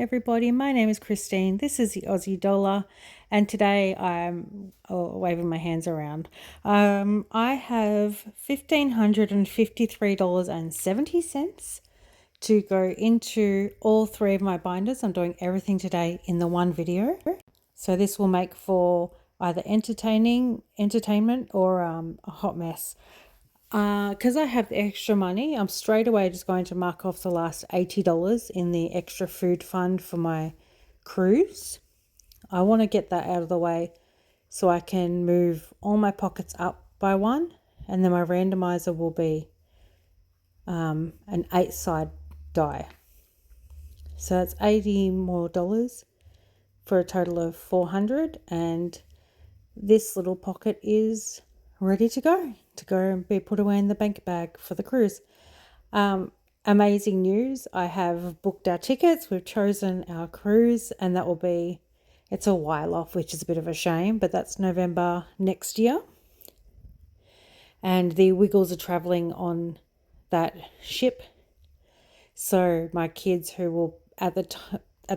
everybody. My name is Christine. This is the Aussie dollar, and today I'm waving my hands around. I have $1,553.70 to go into all three of my binders. I'm doing everything today in the one video, so this will make for either entertainment or a hot mess. Because I have the extra money, I'm straight away just going to mark off the last $80 in the extra food fund for my cruise. I want to get that out of the way so I can move all my pockets up by one, and then my randomizer will be an 8-side die. So that's $80 more for a total of $400, and this little pocket is ready to go and be put away in the bank bag for the cruise. Amazing news. I have booked our tickets. We've chosen our cruise, and that will be, it's a while off, which is a bit of a shame, but that's November next year. And the Wiggles are traveling on that ship. So my kids, who will at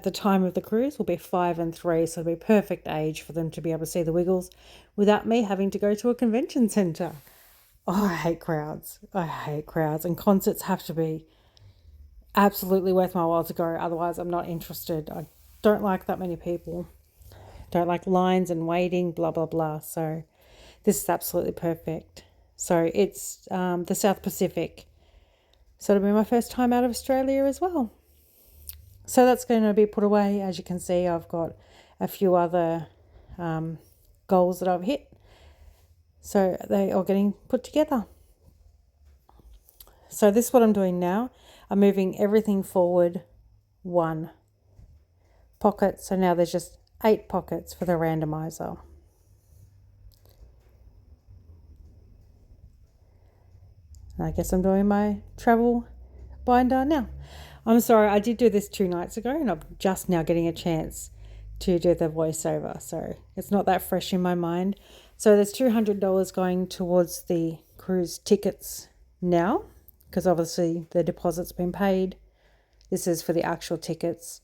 the time of the cruise, will be 5 and 3, so it'll be perfect age for them to be able to see the Wiggles without me having to go to a convention centre. Oh, I hate crowds. And concerts have to be absolutely worth my while to go. Otherwise, I'm not interested. I don't like that many people. Don't like lines and waiting, blah, blah, blah. So this is absolutely perfect. So it's the South Pacific. So it'll be my first time out of Australia as well. So that's going to be put away. As you can see, I've got a few other goals that I've hit. So they are getting put together. So this is what I'm doing now. I'm moving everything forward 1 pocket. So now there's just 8 pockets for the randomizer. And I guess I'm doing my travel binder now. I'm sorry, I did do this 2 nights ago, and I'm just now getting a chance to do the voiceover. So it's not that fresh in my mind. So there's $200 going towards the cruise tickets now, because obviously the deposit's been paid. This is for the actual tickets.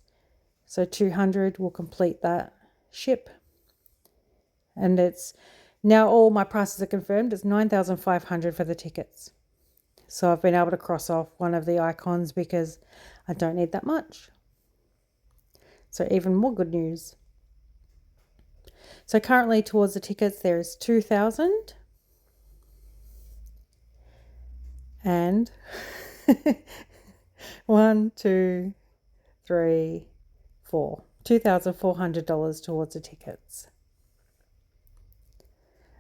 So $200 will complete that ship. And it's now all my prices are confirmed. It's $9,500 for the tickets. So I've been able to cross off one of the icons because I don't need that much. So even more good news. So currently towards the tickets there is $2,000 and 1, 2, 3, 4. $2,400 towards the tickets.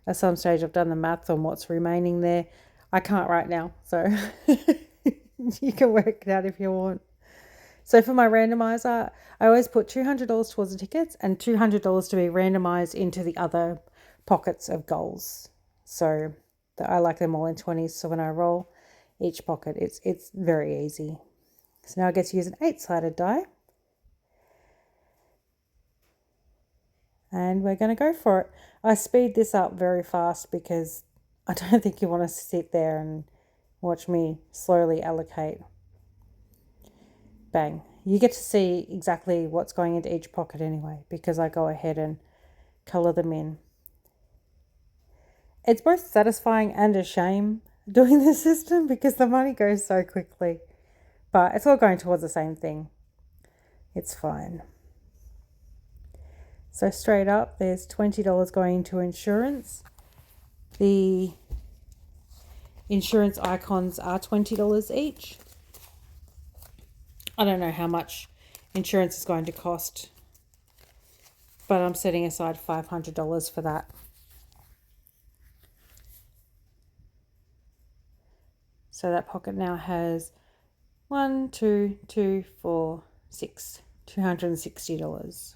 At some stage I've done the math on what's remaining there. I can't right now, so you can work it out if you want. So for my randomizer, I always put $200 towards the tickets and $200 to be randomized into the other pockets of goals. So I like them all in 20s. So when I roll each pocket, it's very easy. So now I get to use an 8-sided die. And we're going to go for it. I speed this up very fast because I don't think you want to sit there and watch me slowly allocate. Bang. You get to see exactly what's going into each pocket anyway, because I go ahead and colour them in. It's both satisfying and a shame doing this system because the money goes so quickly. But it's all going towards the same thing. It's fine. So straight up, there's $20 going into insurance. The insurance icons are $20 each. I don't know how much insurance is going to cost, but I'm setting aside $500 for that. So that pocket now has 1, 2, 2, 4, 6, $260.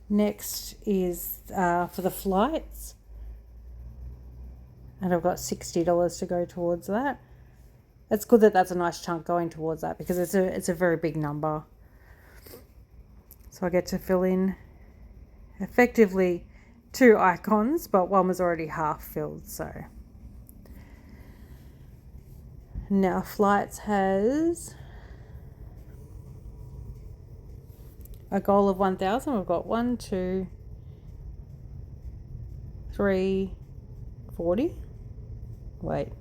Next is for the flights, and I've got $60 to go towards that. It's good that that's a nice chunk going towards that because it's a very big number. So I get to fill in effectively 2 icons, but one was already half filled. So now flights has a goal of 1,000. We've got 1, 2, 3, 40. Wait.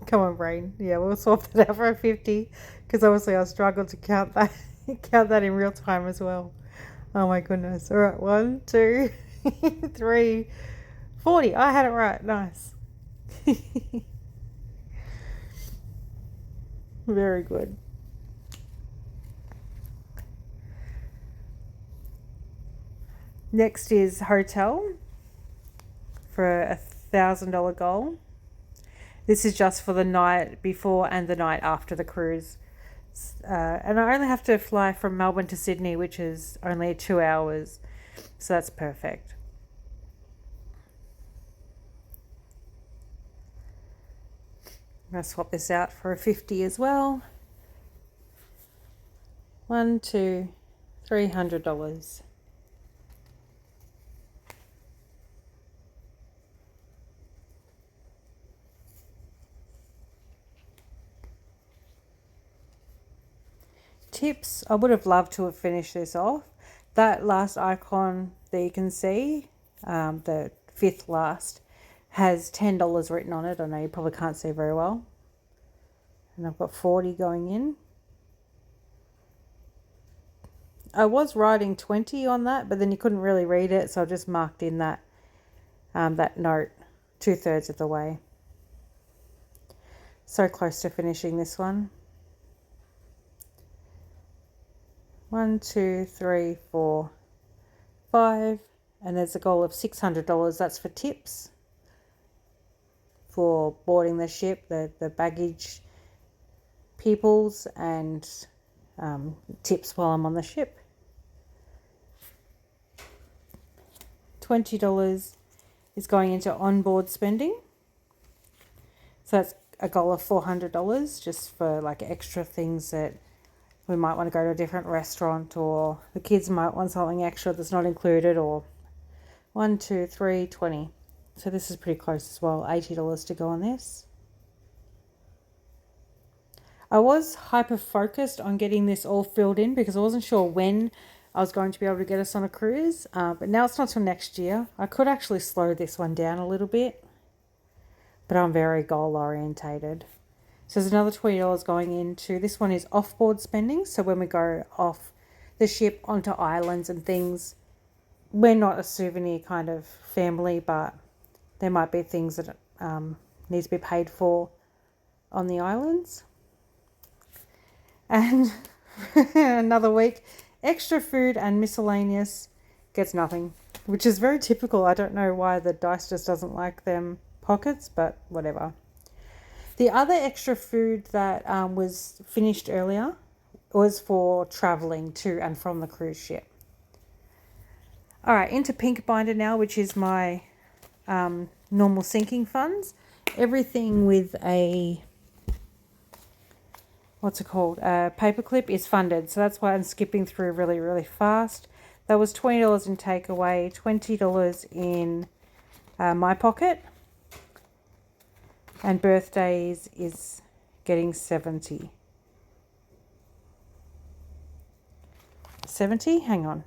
Come on, brain. Yeah, we'll swap that out for a 50 because obviously I struggled to count that in real time as well. Oh my goodness. All right, 1, 2, 3, 40. I had it right. Nice. Very good. Next is hotel for $1,000 goal. This is just for the night before and the night after the cruise. And I only have to fly from Melbourne to Sydney, which is only 2 hours. So that's perfect. I'm going to swap this out for a 50 as well. 1, 2, $300. Tips. I would have loved to have finished this off. That last icon that you can see, the 5th last, has $10 written on it. I know you probably can't see very well. And I've got 40 going in. I was writing 20 on that, but then you couldn't really read it, so I just marked in that note 2/3 of the way. So close to finishing this one. 1, 2, 3, 4, 5, and there's a goal of $600. That's for tips for boarding the ship, the baggage peoples, and tips while I'm on the ship. $20 is going into onboard spending, so that's a goal of $400 just for like extra things that we might want to go to a different restaurant, or the kids might want something extra that's not included, or 1, 2, 3, 20. So this is pretty close as well. $80 to go on this. I was hyper focused on getting this all filled in because I wasn't sure when I was going to be able to get us on a cruise. But now it's not till next year. I could actually slow this one down a little bit, but I'm very goal orientated. So there's another $20 going into, this one is offboard spending. So when we go off the ship onto islands and things, we're not a souvenir kind of family, but there might be things that need to be paid for on the islands. And another week, extra food and miscellaneous gets nothing, which is very typical. I don't know why the dice just doesn't like them pockets, but whatever. The other extra food that was finished earlier was for traveling to and from the cruise ship. All right, into pink binder now, which is my normal sinking funds. Everything with a, what's it called? A paperclip is funded. So that's why I'm skipping through really, really fast. That was $20 in takeaway, $20 in my pocket. And birthdays is getting 70. 70? Hang on.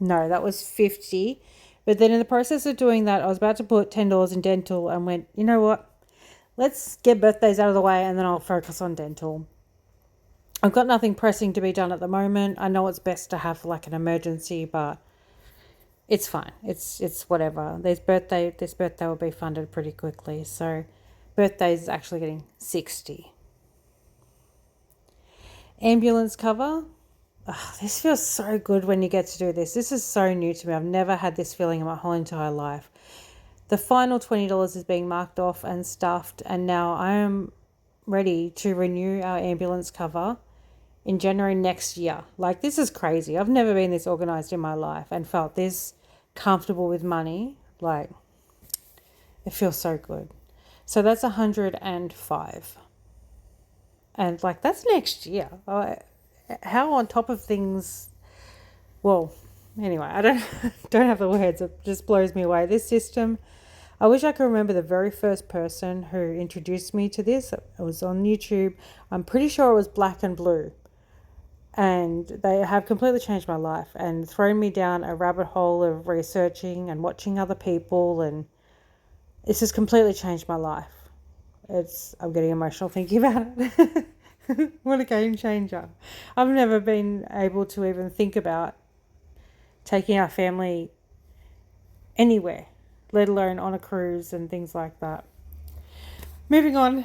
No, that was 50. But then in the process of doing that, I was about to put $10 in dental and went, you know what? Let's get birthdays out of the way and then I'll focus on dental. I've got nothing pressing to be done at the moment. I know it's best to have like an emergency, but it's fine. It's whatever. This birthday will be funded pretty quickly. So birthdays is actually getting 60. Ambulance cover. Oh, this feels so good when you get to do this. This is so new to me. I've never had this feeling in my whole entire life. The final $20 is being marked off and stuffed, and now I am ready to renew our ambulance cover in January next year. Like, this is crazy. I've never been this organized in my life and felt this comfortable with money. Like, it feels so good. So that's 105. And like, that's next year. How on top of things, well, Anyway, I don't don't have the words. It just blows me away. This system, I wish I could remember the very first person who introduced me to this. It was on YouTube. I'm pretty sure it was Black and Blue. And they have completely changed my life and thrown me down a rabbit hole of researching and watching other people, and it's just completely changed my life. I'm getting emotional thinking about it. What a game changer. I've never been able to even think about taking our family anywhere, let alone on a cruise and things like that. Moving on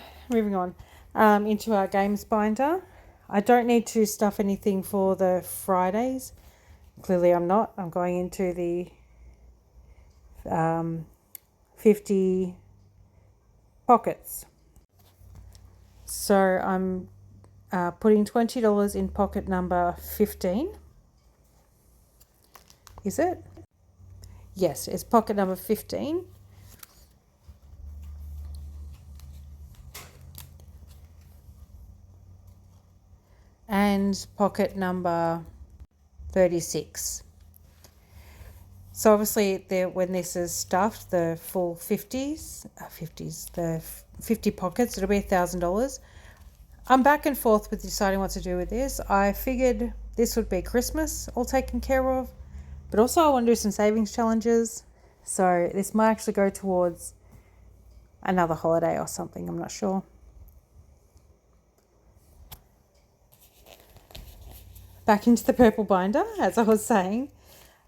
into our games binder. I don't need to stuff anything for the Fridays. Clearly I'm not. I'm going into the 50 pockets. So I'm putting $20 in pocket number 15. Is it? Yes, it's pocket number 15. And pocket number 36. So obviously when this is stuffed, the full 50s, the 50 pockets, it'll be $1,000. I'm back and forth with deciding what to do with this. I figured this would be Christmas all taken care of, but also I want to do some savings challenges. So this might actually go towards another holiday or something, I'm not sure. Back into the purple binder, as I was saying.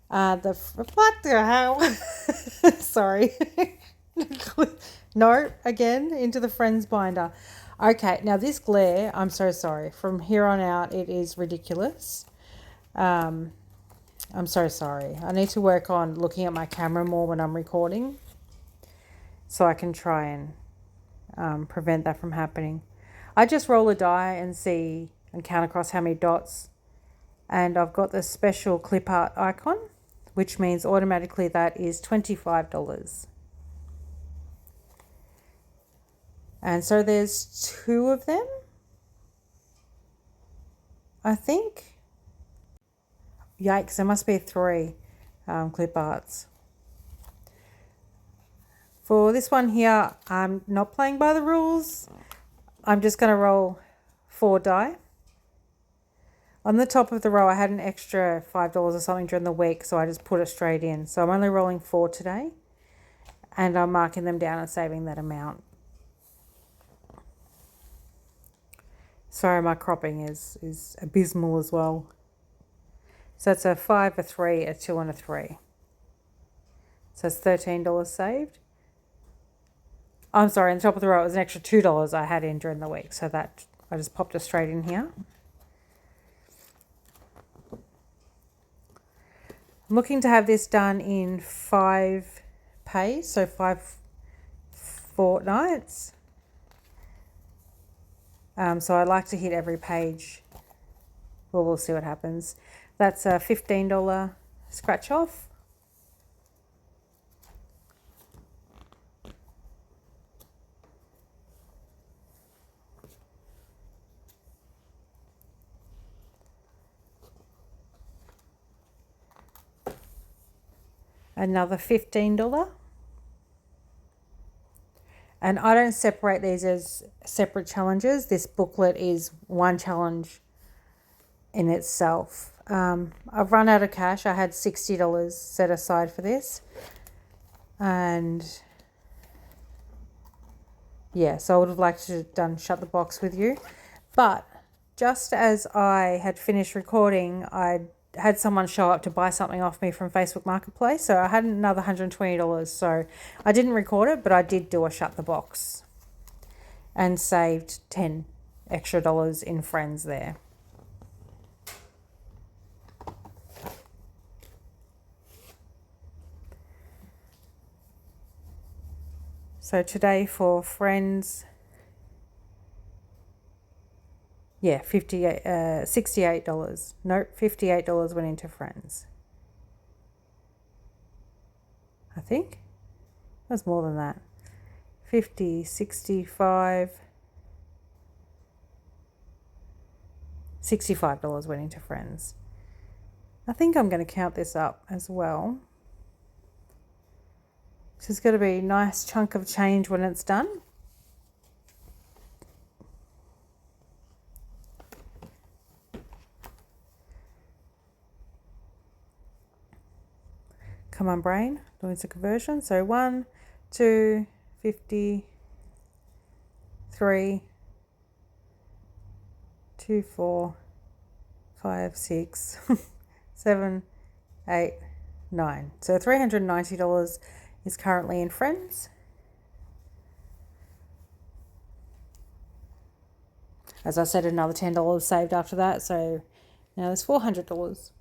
What the hell? Sorry. No, again, into the friends binder. Okay, now this glare, I'm so sorry. From here on out, it is ridiculous. I'm so sorry. I need to work on looking at my camera more when I'm recording, so I can try and prevent that from happening. I just roll a die and see and count across how many dots. And I've got this special clip art icon, which means automatically that is $25. And so there's 2 of them, I think. Yikes, there must be 3 clip arts. For this one here, I'm not playing by the rules. I'm just going to roll 4 die. On the top of the row, I had an extra $5 or something during the week, so I just put it straight in. So I'm only rolling 4 today, and I'm marking them down and saving that amount. Sorry, my cropping is abysmal as well. So it's a 5, a 3, a 2, and a 3. So it's $13 saved. I'm sorry, on the top of the row, it was an extra $2 I had in during the week, so that I just popped it straight in here. I'm looking to have this done in 5 pays, so 5 fortnights. So I'd like to hit every page. Well, we'll see what happens. That's a $15 scratch off. Another $15. And I don't separate these as separate challenges. This booklet is one challenge in itself. I've run out of cash. I had $60 set aside for this. And yeah, so I would have liked to have done Shut the Box with you. But just as I had finished recording, I had someone show up to buy something off me from Facebook Marketplace. So I had another $120. So I didn't record it, but I did do a Shut the Box and saved $10 extra in friends there. So today for friends, yeah, $68. Nope, $58 went into friends. I think it was more than that. 50, 65, $65 went into friends. I think I'm going to count this up as well. This is going to be a nice chunk of change when it's done. Come on, brain, doing some conversion. So 1, 2, 50, 3, 2, 4, 5, 6, 7, 8, 9. So $390 is currently in Friends. As I said, another $10 saved after that. So now there's $400.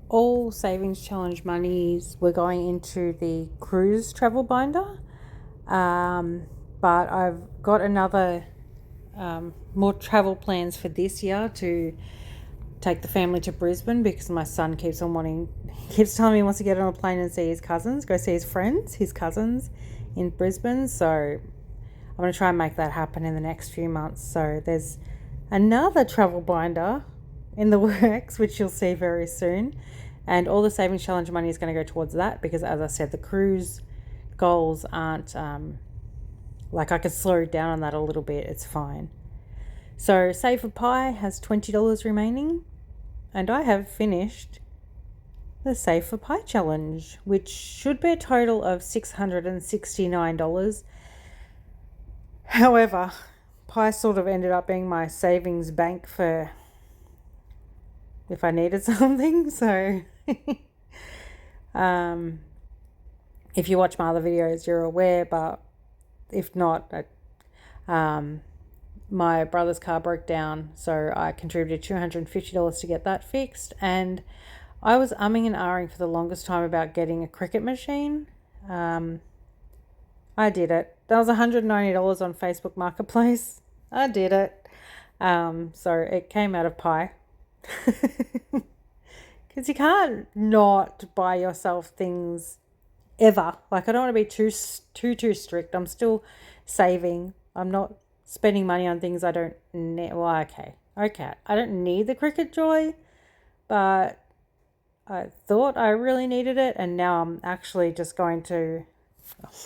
All savings challenge monies were going into the cruise travel binder. But I've got another more travel plans for this year to take the family to Brisbane, because my son keeps telling me he wants to get on a plane and see his cousins, go see his friends, his cousins in Brisbane. So I'm going to try and make that happen in the next few months. So there's another travel binder in the works, which you'll see very soon. And all the savings challenge money is going to go towards that, because as I said, the cruise goals aren't, like, I could slow down on that a little bit. It's fine. So Save for Pie has $20 remaining, and I have finished the Save for Pie challenge, which should be a total of $669. However, Pie sort of ended up being my savings bank for if I needed something. So if you watch my other videos, you're aware, but if not, my brother's car broke down, so I contributed $250 to get that fixed. And I was umming and ahhing for the longest time about getting a cricket machine. I did it. That was $190 on Facebook Marketplace. I did it. So it came out of Pie. Because you can't not buy yourself things ever. Like, I don't want to be too strict. I'm still saving. I'm not spending money on things I don't need. Well, okay. I don't need the Cricket Joy, but I thought I really needed it, and now I'm actually just going to,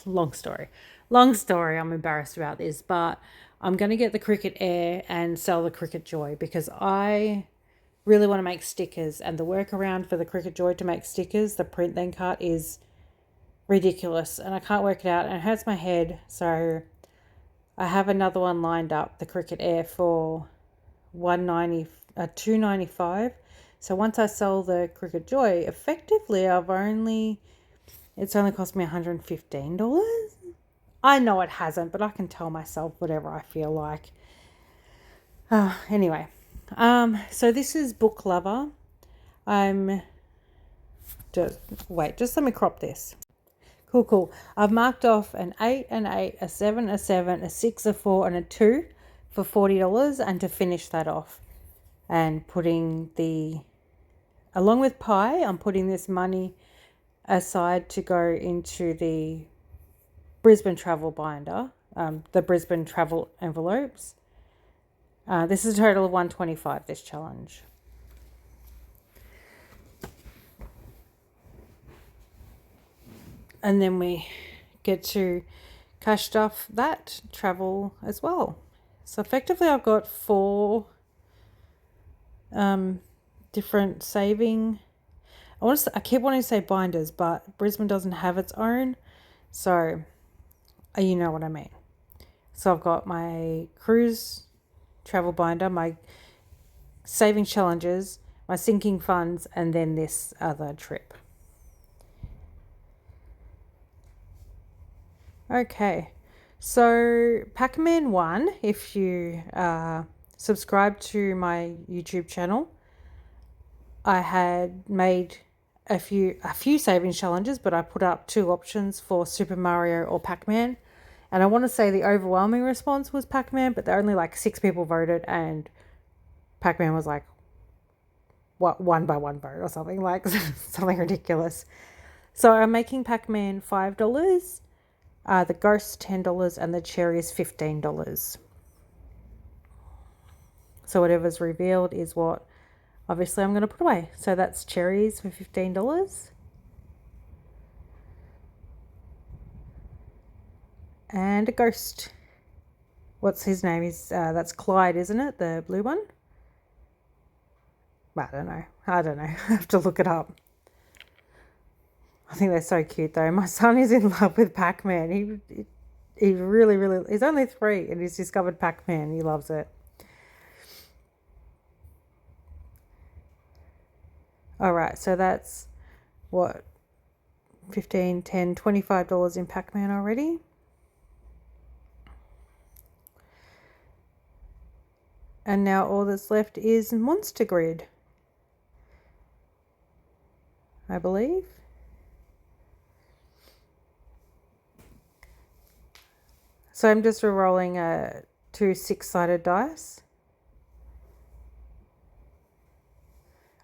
long story, I'm embarrassed about this, but I'm going to get the Cricket Air and sell the Cricket Joy, because I really want to make stickers, and the workaround for the Cricket Joy to make stickers, the print then cut, is ridiculous, and I can't work it out, and it hurts my head. So I have another one lined up, the Cricket Air, for $295. So once I sell the Cricket Joy, effectively it's only cost me $115. I know it hasn't, but I can tell myself whatever I feel like. Anyway, so this is Book Lover. Just let me crop this. Cool. I've marked off an 8, an 8, a 7, a 7, a 6, a 4, and a 2 for $40, and to finish that off, and along with Pie, I'm putting this money aside to go into the Brisbane travel binder, the Brisbane travel envelopes. This is a total of $125, this challenge. And then we get to cash stuff that travel as well. So effectively I've got 4 different saving. I keep wanting to say binders, but Brisbane doesn't have its own. So you know what I mean. So I've got my cruise travel binder, my saving challenges, my sinking funds, and then this other trip. Okay, so Pac-Man 1, if you subscribe to my YouTube channel, I had made a few savings challenges, but I put up 2 options for Super Mario or Pac-Man. And I want to say the overwhelming response was Pac-Man, but there only like 6 people voted, and Pac-Man was like, what, 1 by 1 vote or something, like something ridiculous. So I'm making Pac-Man $5. The Ghost $10, and the Cherry is $15. So whatever's revealed is what obviously I'm going to put away. So that's cherries for $15. And a ghost. What's his name? That's Clyde, isn't it? The blue one? I don't know. I have to look it up. I think they're so cute though. My son is in love with Pac-Man. He really, he's only 3 and he's discovered Pac-Man. He loves it. All right, so that's what, $15, $10, $25 in Pac-Man already. And now all that's left is Monster Grid, I believe. So I'm just re-rolling 2 6-sided dice.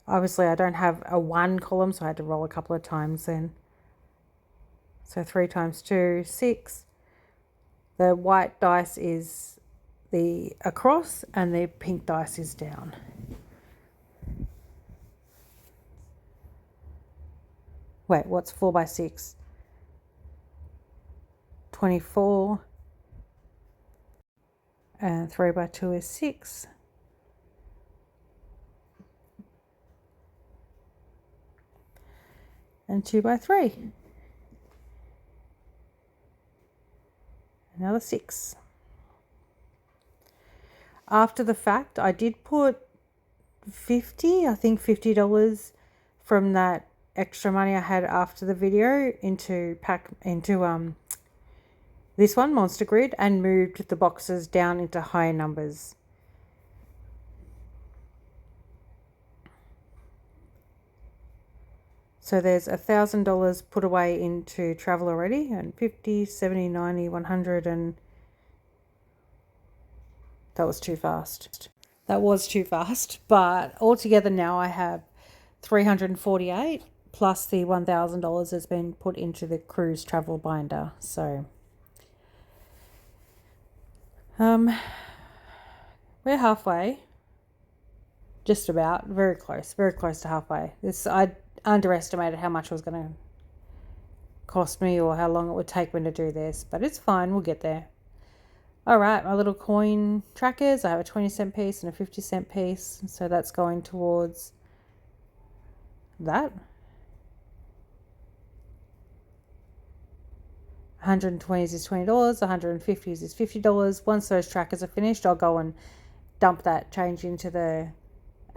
Obviously I don't have a 1 column, so I had to roll a couple of times then. So 3 times 2, 6. The white dice is the across and the pink dice is down. Wait, what's 4 by 6? 24. And 3 by 2 is 6. And 2 by 3. Another 6. After the fact, I did put I think $50 from that extra money I had after the video into this one, Monster Grid, and moved the boxes down into higher numbers. So there's $1,000 put away into travel already, and 50, 70, 90, 100, and that was too fast. That was too fast, but altogether now I have $348 plus the $1,000 that's been put into the cruise travel binder. So we're halfway, just about, very close to halfway. I underestimated how much it was going to cost me or how long it would take me to do this, but it's fine, we'll get there. All right, my little coin trackers, I have a 20-cent piece and a 50-cent piece, so that's going towards that. 120s is $20, 150s is $50. Once those trackers are finished, I'll go and dump that change into the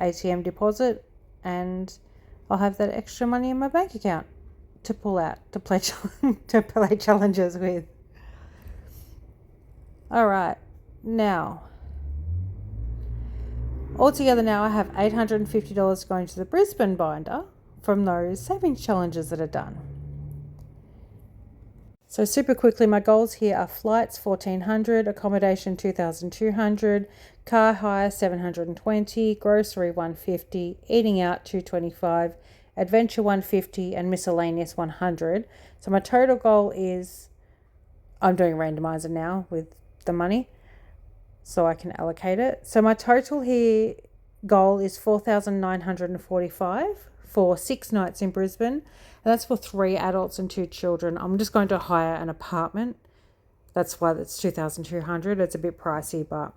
ATM deposit, and I'll have that extra money in my bank account to pull out, to play challenges with. All right, now, altogether now I have $850 going to the Brisbane binder from those savings challenges that are done. So super quickly, my goals here are flights $1,400, accommodation $2,200, car hire $720, grocery $150, eating out $225, adventure $150, and miscellaneous $100. So my total goal is, I'm doing randomizer now with the money so I can allocate it. So my total here goal is $4,945 for 6 nights in Brisbane. And that's for 3 adults and 2 children. I'm just going to hire an apartment. That's why it's $2,200. It's a bit pricey, but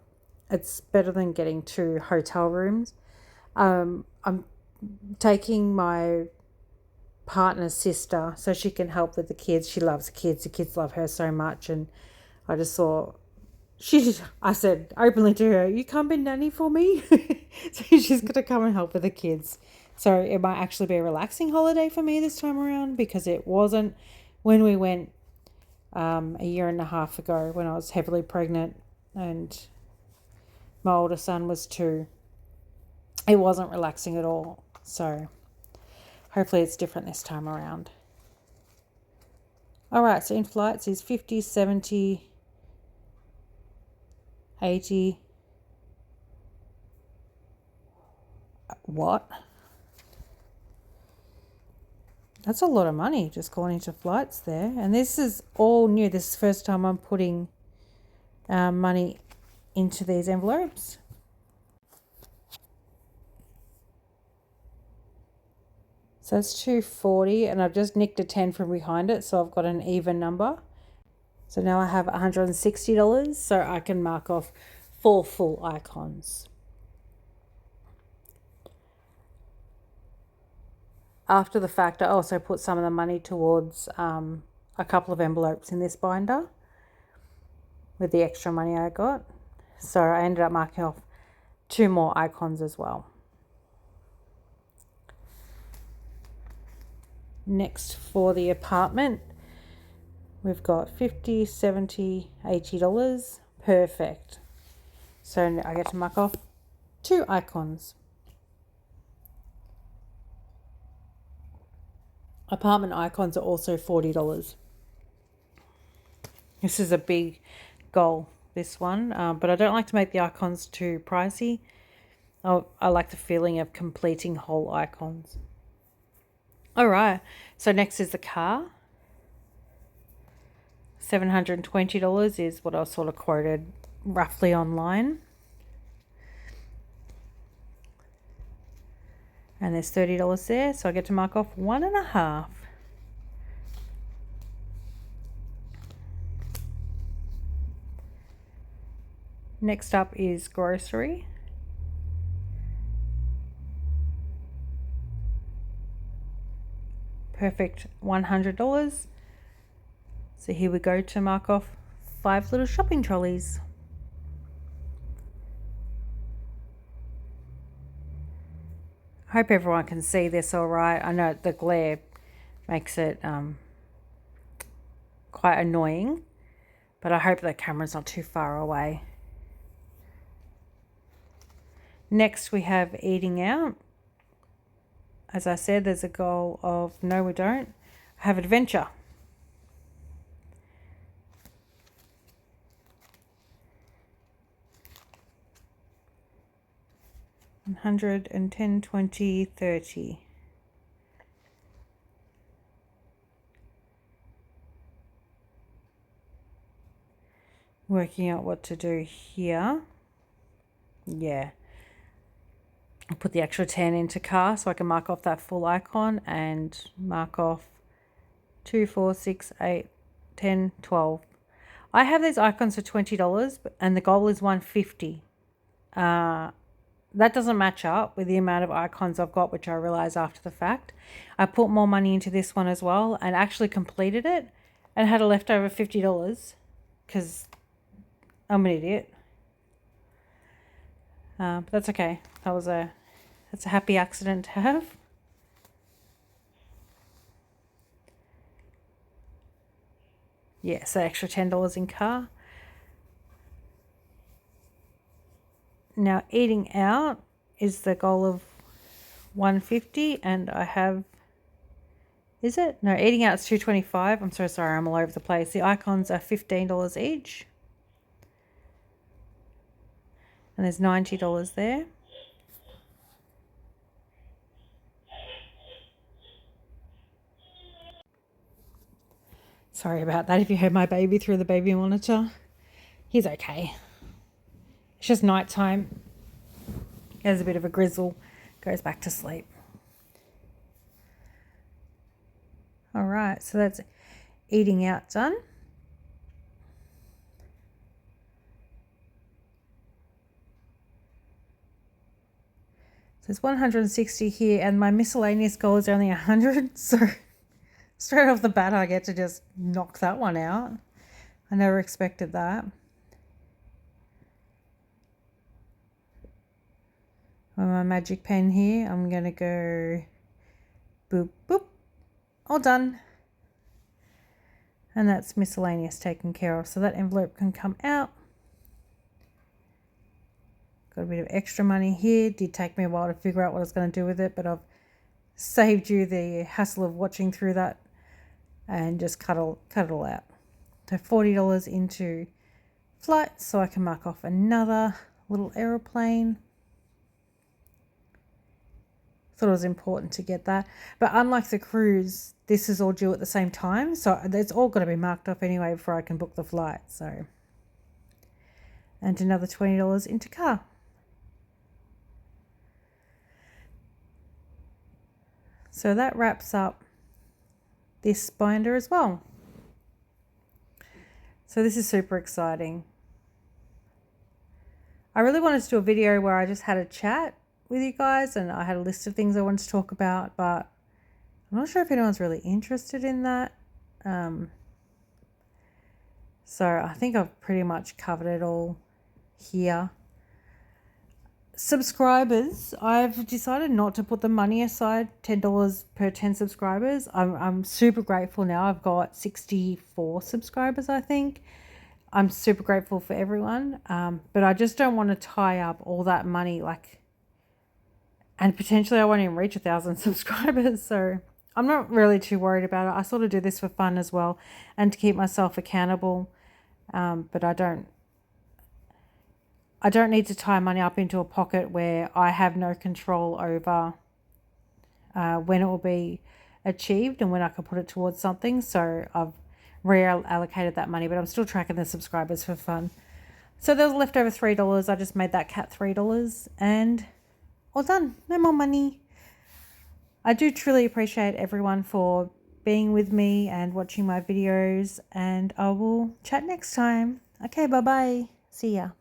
it's better than getting 2 hotel rooms. I'm taking my partner's sister so she can help with the kids. She loves the kids. The kids love her so much. And I just thought, I said openly to her, you can't be nanny for me? So she's going to come and help with the kids. So it might actually be a relaxing holiday for me this time around, because it wasn't when we went a year and a half ago when I was heavily pregnant and my older son was 2. It wasn't relaxing at all. So hopefully it's different this time around. All right, so in flights is 50, 70, 80. What? That's a lot of money just going into flights there. And this is all new. This is the first time I'm putting money into these envelopes. So it's 240, and I've just nicked a 10 from behind it, so I've got an even number. So now I have $160, so I can mark off 4 full icons. After the fact, I also put some of the money towards a couple of envelopes in this binder with the extra money I got. So I ended up marking off 2 more icons as well. Next, for the apartment, we've got $50, $70, $80. Perfect. So I get to mark off 2 icons. Apartment icons are also $40. This is a big goal, this one, but I don't like to make the icons too pricey. I like the feeling of completing whole icons. All right, so next is the car. $720 is what I was sort of quoted roughly online. And there's $30 there, so I get to mark off 1.5. Next up is grocery. Perfect, $100. So here we go to mark off 5 little shopping trolleys. I hope everyone can see this all right. I know the glare makes it quite annoying, but I hope the camera's not too far away. Next we have eating out. As I said, there's a goal of, no we don't, have adventure. $110, $20, $30. Working out what to do here. Yeah. I'll put the extra 10 into car so I can mark off that full icon and mark off 2, 4, 6, 8, 10, 12. I have these icons for $20 and the goal is $150. That doesn't match up with the amount of icons I've got, which I realized after the fact. I put more money into this one as well and actually completed it and had a leftover $50 because I'm an idiot. But that's okay. That's a happy accident to have. Yeah, so extra $10 in car. Now eating out is the goal of $150 and I have, is it? No, eating out is $225. I'm so sorry, I'm all over the place. The icons are $15 each. And there's $90 there. Sorry about that if you heard my baby through the baby monitor. He's okay. It's just nighttime. He has a bit of a grizzle. Goes back to sleep. All right, so that's eating out done. So there's 160 here and my miscellaneous goal is only 100. So straight off the bat, I get to just knock that one out. I never expected that. With my magic pen here, I'm going to go boop, boop. All done. And that's miscellaneous taken care of. So that envelope can come out. Got a bit of extra money here. Did take me a while to figure out what I was going to do with it, but I've saved you the hassle of watching through that and just cut it all out. So $40 into flight, so I can mark off another little aeroplane. Thought it was important to get that. But unlike the cruise, this is all due at the same time. So it's all got to be marked off anyway before I can book the flight. So, and another $20 into car. So that wraps up this binder as well. So this is super exciting. I really wanted to do a video where I just had a chat with you guys and I had a list of things I wanted to talk about, but I'm not sure if anyone's really interested in that. So I think I've pretty much covered it all here. Subscribers, I've decided not to put the money aside, $10 per 10 subscribers. I'm super grateful now. I've got 64 subscribers, I think. I'm super grateful for everyone, but I just don't want to tie up all that money, and potentially I won't even reach 1,000 subscribers. So I'm not really too worried about it. I sort of do this for fun as well and to keep myself accountable, but I don't need to tie money up into a pocket where I have no control over when it will be achieved and when I can put it towards something. So I've reallocated that money, but I'm still tracking the subscribers for fun. So there was left over $3. I just made that cat $3 and all done. No more money. I do truly appreciate everyone for being with me and watching my videos, and I will chat next time. Okay, bye-bye. See ya.